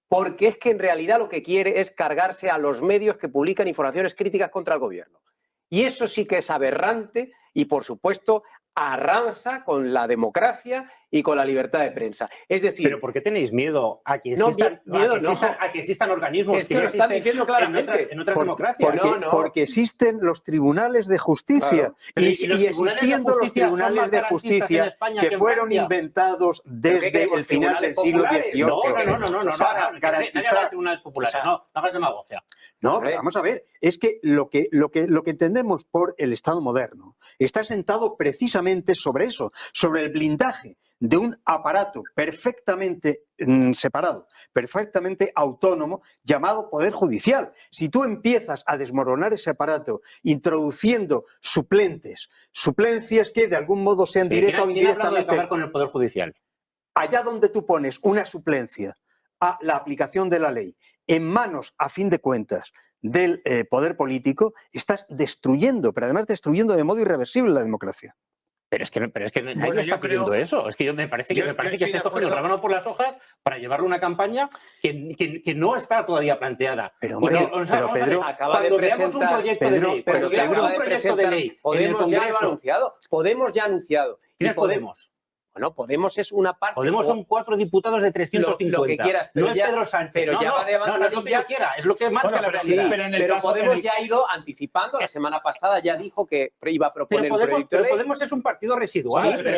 porque es que en realidad lo que quiere es cargarse a los medios que publican informaciones críticas contra el gobierno. Y eso sí que es aberrante y, por supuesto, arrasa con la democracia y con la libertad de prensa. Es decir... ¿Pero por qué tenéis miedo a que existan organismos es que lo están diciendo claramente en otras democracias? Porque existen los tribunales de justicia. Claro. Y existiendo los tribunales de justicia que fueron inventados desde el final del siglo XVIII. No, tribunales populares, no hagas demagogia. No, pero vamos a ver, es que lo que entendemos por el Estado moderno está sentado precisamente sobre eso, sobre el blindaje de un aparato perfectamente separado, perfectamente autónomo, llamado Poder Judicial. Si tú empiezas a desmoronar ese aparato introduciendo suplencias que de algún modo sean directa o indirectamente... ¿Quién ha hablado de acabar con el Poder Judicial? Allá donde tú pones una suplencia a la aplicación de la ley en manos, a fin de cuentas, del poder político, estás destruyendo, pero además destruyendo de modo irreversible la democracia. Pero es que nadie está pidiendo eso. Es que me parece que estáis cogiendo la mano por las hojas para llevarle una campaña que no está todavía planteada. Pero Pedro, cuando veamos un proyecto de ley, Podemos ya lo anunciado. Podemos ya anunciado. ¿Quién es Podemos? Bueno, Podemos es una parte... Podemos son 4 diputados de 350. Lo que quieras, pero no es Pedro Sánchez. Pero ya va de no es lo que yo quiera, es lo que marca la realidad. Pero Podemos ya ha ido anticipando. La semana pasada ya dijo que iba a proponer un proyecto de ley. Pero Podemos es un partido residual. Sí, pero